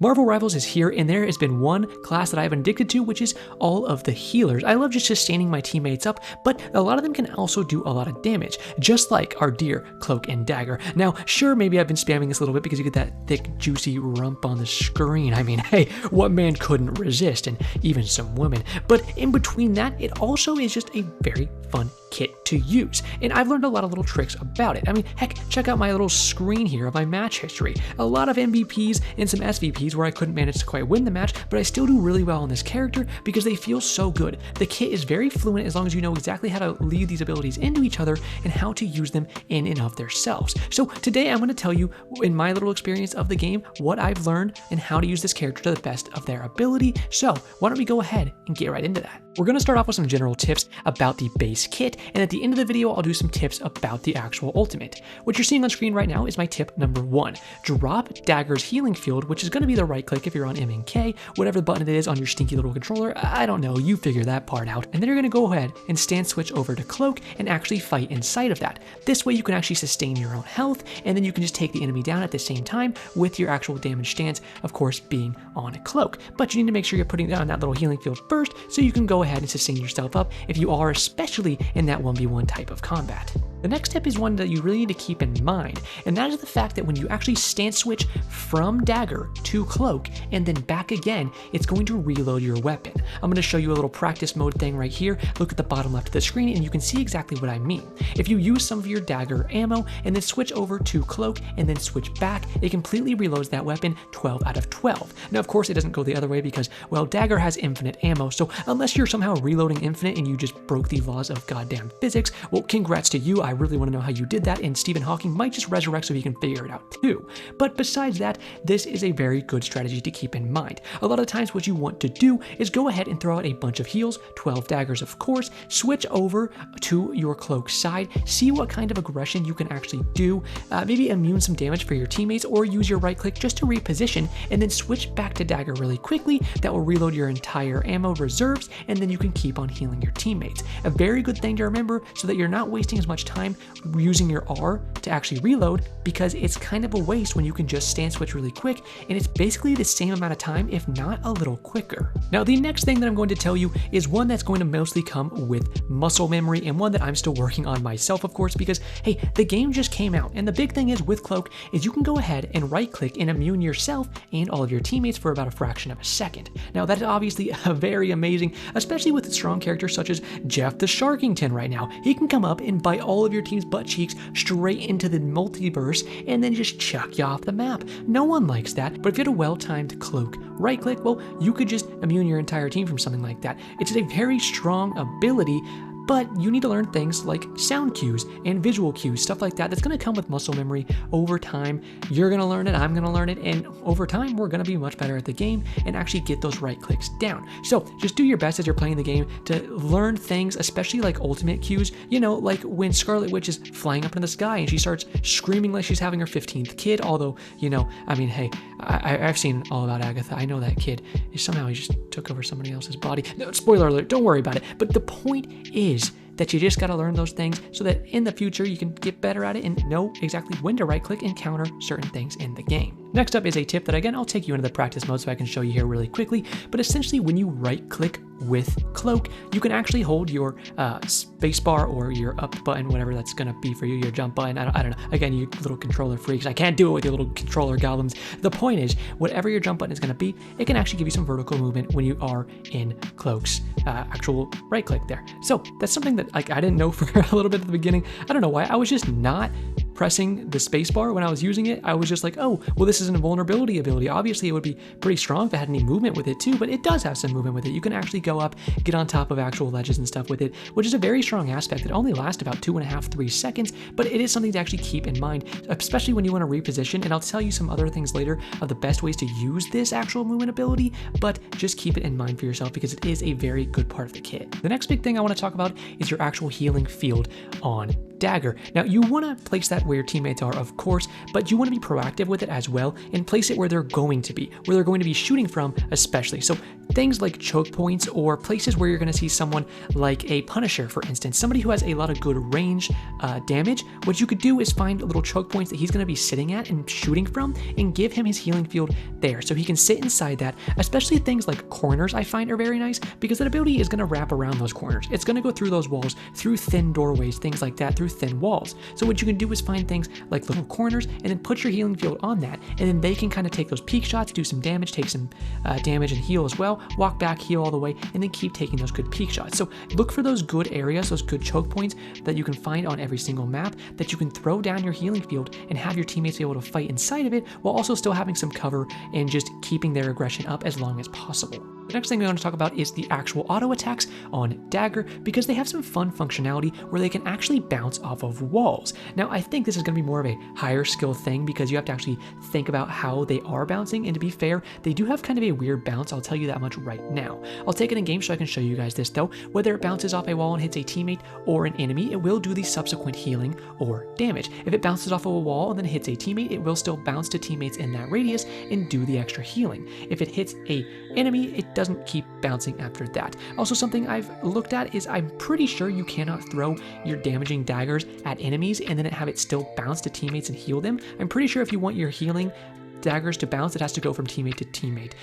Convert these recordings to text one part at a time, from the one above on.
Marvel Rivals is here, and there has been one class that I've been addicted to, which is all of the healers. I love just sustaining my teammates up, but a lot of them can also do a lot of damage, just like our dear Cloak and Dagger. Now, sure, maybe I've been spamming this a little bit because you get that thick, juicy rump on the screen. I mean, hey, what man couldn't resist, and even some women. But in between that, it also is just a very fun kit to use, and I've learned a lot of little tricks about it. I mean, heck, check out my little screen here of my match history. A lot of MVPs and some SVPs where I couldn't manage to quite win the match, but I still do really well on this character because they feel so good. The kit is very fluent as long as you know exactly how to lead these abilities into each other and how to use them in and of themselves. So today I'm going to tell you, in my little experience of the game, what I've learned and how to use this character to the best of their ability. So why don't we go ahead and get right into that. We're going to start off with some general tips about the base kit, and at the end of the video I'll do some tips about the actual ultimate. What you're seeing on screen right now is my tip number 1. Drop Dagger's healing field, which is going to be the right click if you're on M and K, whatever the button it is on your stinky little controller, I don't know, you figure that part out. And then you're going to go ahead and stand switch over to Cloak and actually fight inside of that. This way you can actually sustain your own health, and then you can just take the enemy down at the same time with your actual damage stance, of course, being on a Cloak. But you need to make sure you're putting down that little healing field first so you can go ahead and sustain yourself up if you are especially in that 1v1 type of combat. The next tip is one that you really need to keep in mind, and that is the fact that when you actually stance switch from Dagger to Cloak and then back again, it's going to reload your weapon. I'm going to show you a little practice mode thing right here. Look at the bottom left of the screen and you can see exactly what I mean. If you use some of your Dagger ammo and then switch over to Cloak and then switch back, it completely reloads that weapon 12 out of 12. Now, of course, it doesn't go the other way because, well, Dagger has infinite ammo, so unless you're somehow reloading infinite and you just broke the laws of goddamn physics, well, congrats to you. I really want to know how you did that, and Stephen Hawking might just resurrect so he can figure it out too. But besides that, this is a very good strategy to keep in mind. A lot of times what you want to do is go ahead and throw out a bunch of heals, 12 daggers of course, switch over to your Cloak side, see what kind of aggression you can actually do, maybe immune some damage for your teammates, or use your right click just to reposition, and then switch back to Dagger really quickly. That will reload your entire ammo reserves, and then you can keep on healing your teammates. A very good thing to remember so that you're not wasting as much time using your R to actually reload, because it's kind of a waste when you can just stand switch really quick, and it's basically the same amount of time, if not a little quicker. Now, the next thing that I'm going to tell you is one that's going to mostly come with muscle memory, and one that I'm still working on myself, of course, because hey, the game just came out, and the big thing is with Cloak is you can go ahead and right click and immune yourself and all of your teammates for about a fraction of a second. Now, that is obviously very amazing, especially with strong characters such as Jeff the Sharkington right now. He can come up and bite all of your team's butt cheeks straight into the multiverse and then just chuck you off the map. No one likes that, but if you had a well-timed Cloak right click, well, you could just immune your entire team from something like that. It's a very strong ability, but you need to learn things like sound cues and visual cues, stuff like that. That's going to come with muscle memory over time. You're going to learn it, I'm going to learn it, and over time we're going to be much better at the game and actually get those right clicks down. So just do your best as you're playing the game to learn things, especially like ultimate cues. You know, like when Scarlet Witch is flying up in the sky and she starts screaming like she's having her 15th kid, although, you know, I mean, hey, I've seen all about Agatha. I know that kid is somehow he just took over somebody else's body. No, spoiler alert, don't worry about it. But the point is that you just got to learn those things so that in the future you can get better at it and know exactly when to right click and counter certain things in the game. Next up is a tip that, again, I'll take you into the practice mode so I can show you here really quickly, but essentially when you right click with Cloak, you can actually hold your spacebar or your up button, whatever that's going to be for you, your jump button, I don't know. Again, you little controller freaks, I can't do it with your little controller goblins. The point is, whatever your jump button is going to be, it can actually give you some vertical movement when you are in Cloak's actual right click there. So that's something that like I didn't know for a little bit at the beginning. I don't know why. I was just not pressing the spacebar when I was using it. I was just like, oh, well, this is an invulnerability ability. Obviously, it would be pretty strong if it had any movement with it too, but it does have some movement with it. You can actually go up, get on top of actual ledges and stuff with it, which is a very strong aspect. It only lasts about 2.5-3 seconds, but it is something to actually keep in mind, especially when you want to reposition. And I'll tell you some other things later of the best ways to use this actual movement ability, but just keep it in mind for yourself because it is a very good part of the kit. The next big thing I want to talk about is your actual healing field on Dagger. Now, you want to place that where your teammates are, of course, but you want to be proactive with it as well and place it where they're going to be shooting from, especially. So things like choke points or places where you're going to see someone like a Punisher, for instance, somebody who has a lot of good range damage. What you could do is find little choke points that he's going to be sitting at and shooting from and give him his healing field there so he can sit inside that. Especially things like corners I find are very nice because that ability is going to wrap around those corners. It's going to go through those walls, through thin doorways, things like that, through thin walls. So what you can do is find things like little corners and then put your healing field on that, and then they can kind of take those peek shots, do some damage, take some damage and heal as well, walk back, heal all the way, and then keep taking those good peek shots. So look for those good areas, those good choke points that you can find on every single map that you can throw down your healing field and have your teammates be able to fight inside of it while also still having some cover and just keeping their aggression up as long as possible. The next thing we want to talk about is the actual auto attacks on Dagger because they have some fun functionality where they can actually bounce off of walls. Now, I think this is going to be more of a higher skill thing because you have to actually think about how they are bouncing, and to be fair, they do have kind of a weird bounce, I'll tell you that much right now. I'll take it in game so I can show you guys this though. Whether it bounces off a wall and hits a teammate or an enemy, it will do the subsequent healing or damage. If it bounces off of a wall and then hits a teammate, it will still bounce to teammates in that radius and do the extra healing. If it hits a enemy, it doesn't keep bouncing after that. Also, something I've looked at is I'm pretty sure you cannot throw your damaging daggers at enemies and then have it still bounce to teammates and heal them. I'm pretty sure if you want your healing daggers to bounce, it has to go from teammate to teammate.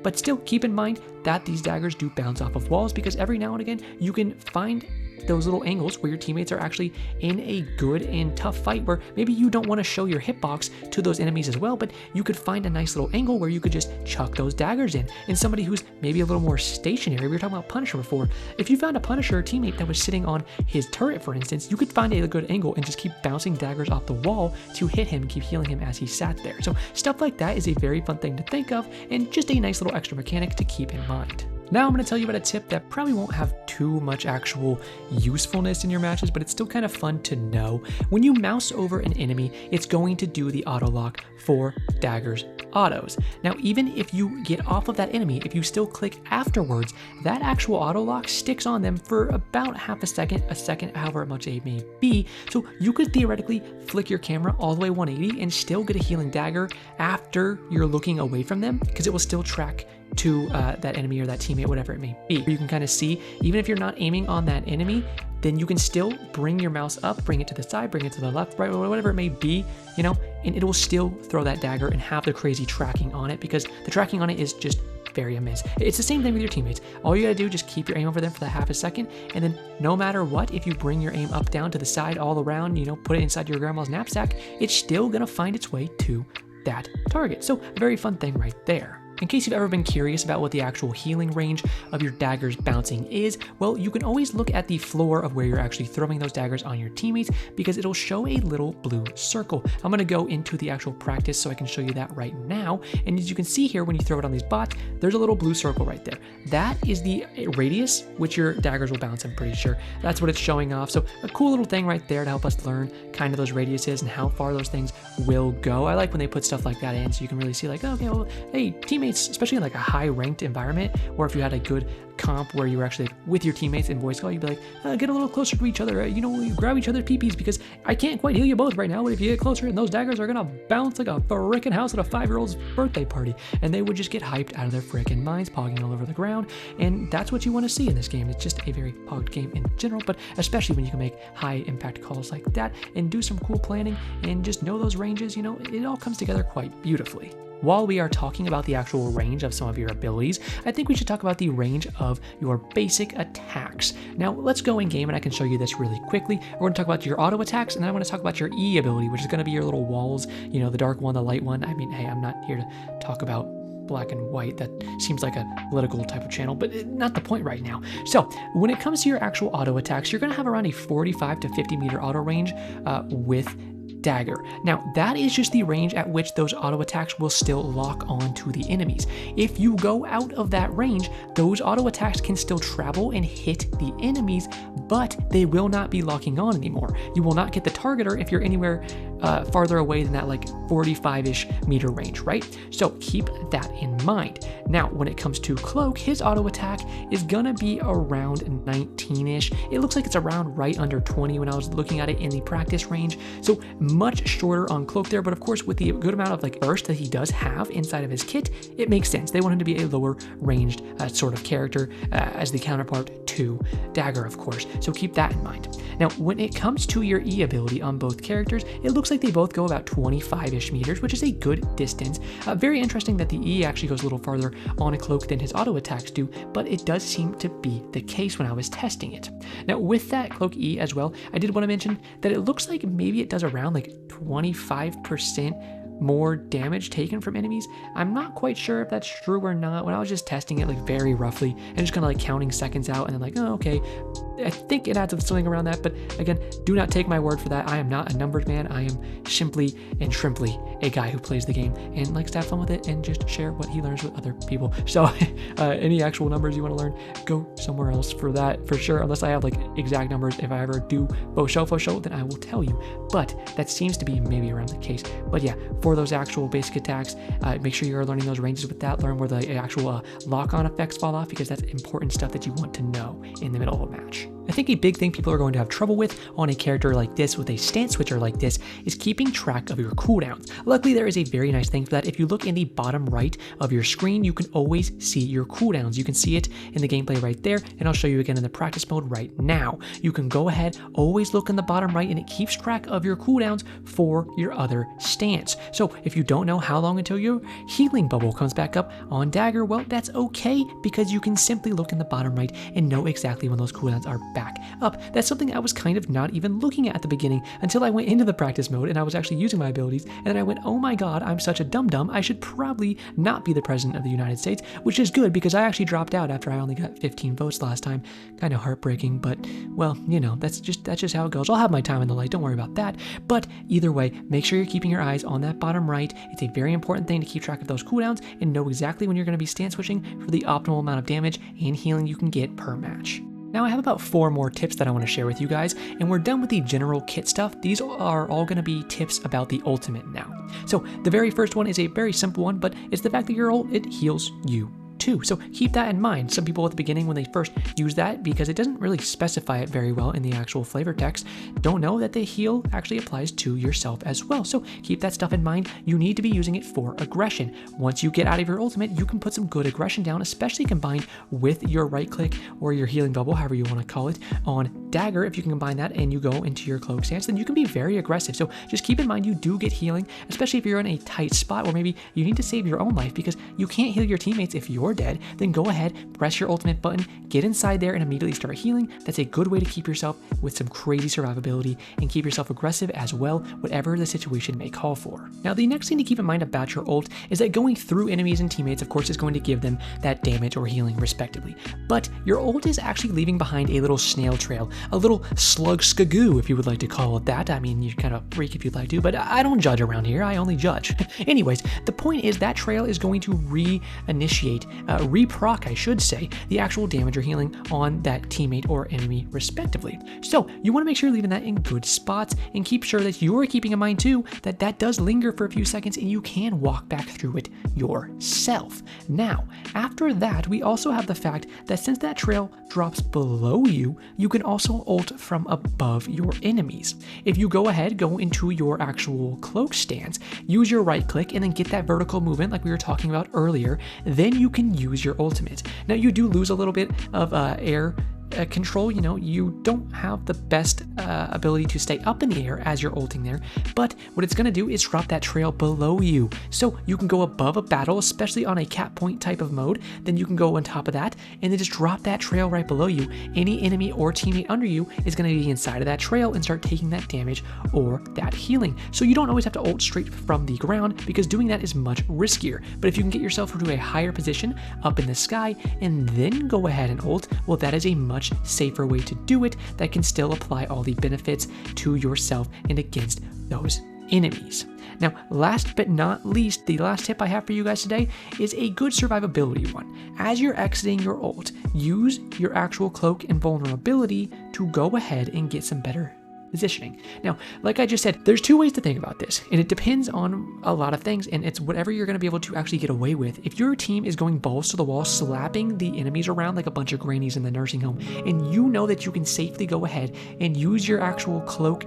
But still keep in mind that these daggers do bounce off of walls because every now and again you can find those little angles where your teammates are actually in a good and tough fight where maybe you don't want to show your hitbox to those enemies as well, but you could find a nice little angle where you could just chuck those daggers in. And somebody who's maybe a little more stationary, we were talking about Punisher before, if you found a Punisher teammate that was sitting on his turret, for instance, you could find a good angle and just keep bouncing daggers off the wall to hit him, keep healing him as he sat there. So stuff like that is a very fun thing to think of and just a nice little extra mechanic to keep in mind. Now I'm going to tell you about a tip that probably won't have too much actual usefulness in your matches, but it's still kind of fun to know. When you mouse over an enemy, it's going to do the auto lock for Dagger's autos. Now, even if you get off of that enemy, if you still click afterwards, that actual auto lock sticks on them for about half a second, however much it may be. So you could theoretically flick your camera all the way 180 and still get a healing dagger after you're looking away from them because it will still track to that enemy or that teammate, whatever it may be. You can kind of see, even if you're not aiming on that enemy, then you can still bring your mouse up, bring it to the side, bring it to the left, right, whatever it may be, you know, and it will still throw that dagger and have the crazy tracking on it because the tracking on it is just very amazing. It's the same thing with your teammates. All you gotta do is just keep your aim over them for that half a second, and then no matter what, if you bring your aim up, down, to the side, all around, you know, put it inside your grandma's knapsack, it's still gonna find its way to that target. So a very fun thing right there. In case you've ever been curious about what the actual healing range of your daggers bouncing is, well, you can always look at the floor of where you're actually throwing those daggers on your teammates because it'll show a little blue circle. I'm gonna go into the actual practice so I can show you that right now. And as you can see here, when you throw it on these bots, there's a little blue circle right there. That is the radius which your daggers will bounce, I'm pretty sure. That's what it's showing off. So a cool little thing right there to help us learn kind of those radiuses and how far those things will go. I like when they put stuff like that in so you can really see like, okay, well, hey, teammates, especially in like a high ranked environment, or if you had a good comp where you were actually with your teammates in voice call, you'd be like, get a little closer to each other, you know, you grab each other's peepees because I can't quite heal you both right now, but if you get closer and those daggers are gonna bounce like a frickin' house at a 5-year-old's birthday party, and they would just get hyped out of their frickin' minds, pogging all over the ground, and that's what you want to see in this game. It's just a very pogged game in general, but especially when you can make high impact calls like that and do some cool planning and just know those ranges, you know, it all comes together quite beautifully. While we are talking about the actual range of some of your abilities, I think we should talk about the range of your basic attacks. Now, let's go in game and I can show you this really quickly. We're going to talk about your auto attacks, and then I want to talk about your E ability, which is going to be your little walls, you know, the dark one, the light one. I mean, hey, I'm not here to talk about black and white. That seems like a political type of channel, but not the point right now. So when it comes to your actual auto attacks, you're going to have around a 45 to 50 meter auto range with Dagger. Now, that is just the range at which those auto attacks will still lock on to the enemies. If you go out of that range, those auto attacks can still travel and hit the enemies, but they will not be locking on anymore. You will not get the targeter if you're anywhere farther away than that like 45-ish meter range, right? So keep that in mind. Now, when it comes to Cloak, his auto attack is gonna be around 19-ish. It looks like it's around right under 20 when I was looking at it in the practice range. So much shorter on Cloak there, but of course with the good amount of like burst that he does have inside of his kit, it makes sense. They want him to be a lower ranged sort of character as the counterpart to Dagger, of course. So keep that in mind. Now, when it comes to your E ability on both characters, it looks like they both go about 25-ish meters, which is a good distance. Very interesting that the E actually goes a little farther on a Cloak than his auto attacks do, but it does seem to be the case when I was testing it. Now, with that Cloak E as well, I did want to mention that it looks like maybe it does around like 25% more damage taken from enemies. I'm not quite sure if that's true or not. When I was just testing it like very roughly and just kind of like counting seconds out and then like, oh, okay, I think it adds up something around that. But again, do not take my word for that. I am not a numbers man. I am simply and shrimply a guy who plays the game and likes to have fun with it and just share what he learns with other people. So any actual numbers you want to learn, go somewhere else for that for sure. Unless I have like exact numbers. If I ever do for show, then I will tell you. But that seems to be maybe around the case. But yeah, for those actual basic attacks, make sure you're learning those ranges with that. Learn where the actual lock-on effects fall off, because that's important stuff that you want to know in the middle of a match. I think a big thing people are going to have trouble with on a character like this, with a stance switcher like this, is keeping track of your cooldowns. Luckily, there is a very nice thing for that. If you look in the bottom right of your screen, you can always see your cooldowns. You can see it in the gameplay right there, and I'll show you again in the practice mode right now. You can go ahead, always look in the bottom right, and it keeps track of your cooldowns for your other stance. So if you don't know how long until your healing bubble comes back up on Dagger, well, that's okay, because you can simply look in the bottom right and know exactly when those cooldowns are back up. That's something I was kind of not even looking at the beginning until I went into the practice mode and I was actually using my abilities, and then I went, oh my god, I'm such a dum-dum, I should probably not be the president of the United States, which is good because I actually dropped out after I only got 15 votes last time. Kind of heartbreaking, but well, you know, that's just how it goes. I'll have my time in the light, don't worry about that. But either way, make sure you're keeping your eyes on that bottom right. It's a very important thing to keep track of those cooldowns and know exactly when you're going to be stance switching for the optimal amount of damage and healing you can get per match. Now I have about 4 more tips that I want to share with you guys, and we're done with the general kit stuff. These are all going to be tips about the ultimate now. So the very first one is a very simple one, but it's the fact that your ult, it heals you too. So keep that in mind. Some people at the beginning, when they first use that, because it doesn't really specify it very well in the actual flavor text, don't know that the heal actually applies to yourself as well. So keep that stuff in mind. You need to be using it for aggression. Once you get out of your ultimate, you can put some good aggression down, especially combined with your right click or your healing bubble, however you want to call it, on Dagger. If you can combine that and you go into your cloak stance, then you can be very aggressive. So just keep in mind you do get healing, especially if you're in a tight spot or maybe you need to save your own life, because you can't heal your teammates if you're dead. Then go ahead, press your ultimate button, get inside there and immediately start healing. That's a good way to keep yourself with some crazy survivability and keep yourself aggressive as well, whatever the situation may call for. Now, the next thing to keep in mind about your ult is that going through enemies and teammates, of course, is going to give them that damage or healing respectively. But your ult is actually leaving behind a little snail trail, a little slug skagoo, if you would like to call it that. I mean, you're kind of a freak if you'd like to, but I don't judge around here. I only judge. Anyways, the point is that trail is going to re-initiate, reproc, I should say, the actual damage or healing on that teammate or enemy respectively. So you want to make sure you're leaving that in good spots and keep sure that you're keeping in mind too that that does linger for a few seconds and you can walk back through it yourself. Now, after that, we also have the fact that since that trail drops below you, you can also ult from above your enemies. If you go ahead, go into your actual cloak stance, use your right click and then get that vertical movement like we were talking about earlier, then you can use your ultimate. Now you do lose a little bit of air control. You know, you don't have the best ability to stay up in the air as you're ulting there, but what it's going to do is drop that trail below you. So you can go above a battle, especially on a cap point type of mode, then you can go on top of that and then just drop that trail right below you. Any enemy or teammate under you is going to be inside of that trail and start taking that damage or that healing. So you don't always have to ult straight from the ground, because doing that is much riskier. But if you can get yourself to a higher position up in the sky and then go ahead and ult, well, that is a much safer way to do it that can still apply all the benefits to yourself and against those enemies. Now, last but not least, the last tip I have for you guys today is a good survivability one. As you're exiting your ult, use your actual cloak and vulnerability to go ahead and get some better positioning. Now, like I just said, there's two ways to think about this, and it depends on a lot of things, and it's whatever you're going to be able to actually get away with. If your team is going balls to the wall, slapping the enemies around like a bunch of grannies in the nursing home, and you know that you can safely go ahead and use your actual cloak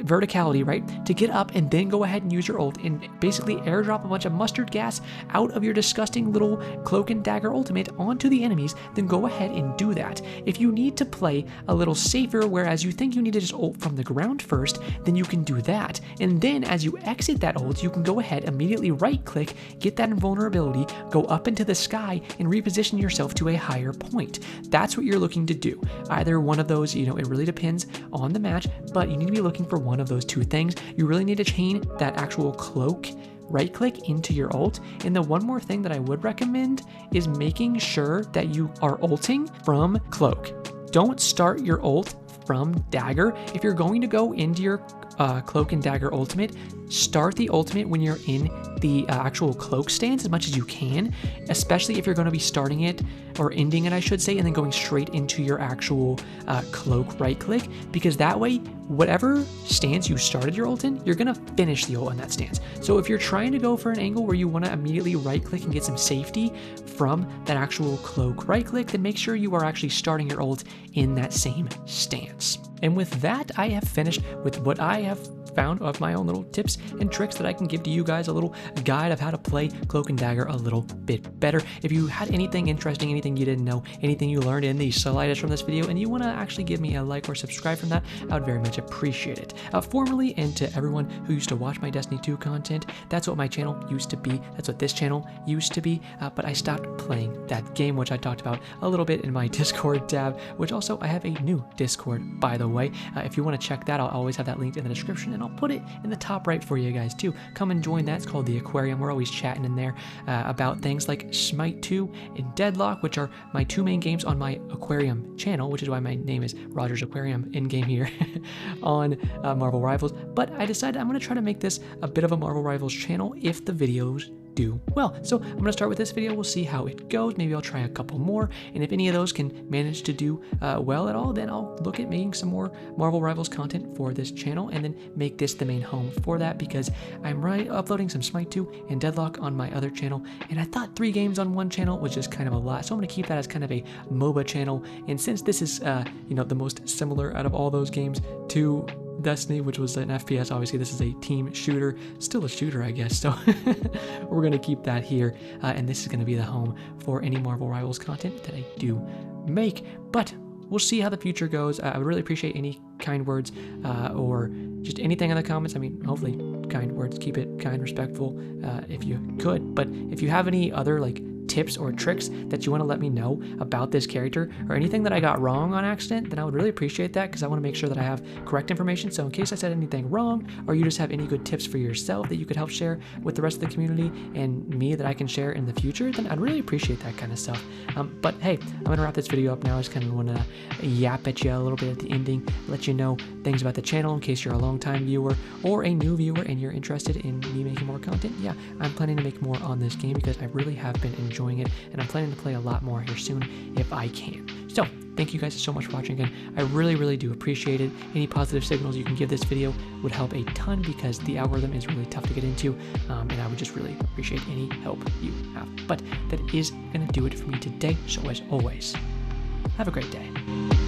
verticality, right, to get up and then go ahead and use your ult and basically airdrop a bunch of mustard gas out of your disgusting little cloak and dagger ultimate onto the enemies, then go ahead and do that. If you need to play a little safer, whereas you think you need to just ult from the ground first, then you can do that. And then as you exit that ult, you can go ahead, immediately right click, get that invulnerability, go up into the sky and reposition yourself to a higher point. That's what you're looking to do. Either one of those, it really depends on the match, but you need to be looking for one of those two things. You really need to chain that actual cloak right click into your ult. And the one more thing that I would recommend is making sure that you are ulting from cloak. Don't start your ult from dagger. If you're going to go into your cloak and dagger ultimate, start the ultimate when you're in the actual cloak stance as much as you can, especially if you're going to be starting it or ending it, I should say, and then going straight into your actual cloak right click, because that way, whatever stance you started your ult in, you're going to finish the ult in that stance. So if you're trying to go for an angle where you want to immediately right click and get some safety from that actual cloak right click, then make sure you are actually starting your ult in that same stance. And with that, I have finished with what I have found of my own little tips and tricks that I can give to you guys, a little guide of how to play Cloak and Dagger a little bit better. If you had anything interesting, anything you didn't know, anything you learned in the slightest from this video, and you want to actually give me a like or subscribe from that, I would very much appreciate it. Formerly, and to everyone who used to watch my Destiny 2 content, that's what my channel used to be. That's what this channel used to be, but I stopped playing that game, which I talked about a little bit in my Discord tab, which also I have a new Discord, by the way. If you want to check that, I'll always have that linked in the description, and I'll put it in the top right for you guys too. Come and join that. It's called the Aquarium. We're always chatting in there about things like Smite 2 and Deadlock, which are my two main games on my Aquarium channel, which is why my name is Roger's Aquarium in game here on Marvel Rivals. But I decided I'm going to try to make this a bit of a Marvel Rivals channel if the videos do well. So I'm going to start with this video. We'll see how it goes. Maybe I'll try a couple more, and if any of those can manage to do well at all, then I'll look at making some more Marvel Rivals content for this channel, and then make this the main home for that, because I'm uploading some Smite 2 and Deadlock on my other channel, and I thought 3 games on one channel was just kind of a lot, so I'm going to keep that as kind of a MOBA channel. And since this is the most similar out of all those games to Destiny, which was an FPS, obviously this is a team shooter, still a shooter, I guess, so we're going to keep that here, and this is going to be the home for any Marvel Rivals content that I do make. But we'll see how the future goes. I would really appreciate any kind words or just anything in the comments. I mean, hopefully kind words, keep it kind, respectful, if you could. But if you have any other tips or tricks that you want to let me know about this character, or anything that I got wrong on accident, then I would really appreciate that, because I want to make sure that I have correct information. So in case I said anything wrong, or you just have any good tips for yourself that you could help share with the rest of the community and me that I can share in the future, then I'd really appreciate that kind of stuff. But hey, I'm going to wrap this video up now. I just kind of want to yap at you a little bit at the ending, let you know things about the channel in case you're a long-time viewer or a new viewer and you're interested in me making more content. Yeah, I'm planning to make more on this game because I really have been enjoying it, and I'm planning to play a lot more here soon if I can. So thank you guys so much for watching again. I really do appreciate it. Any positive signals you can give this video would help a ton, because the algorithm is really tough to get into, and I would just really appreciate any help you have. But that is going to do it for me today. So as always, have a great day.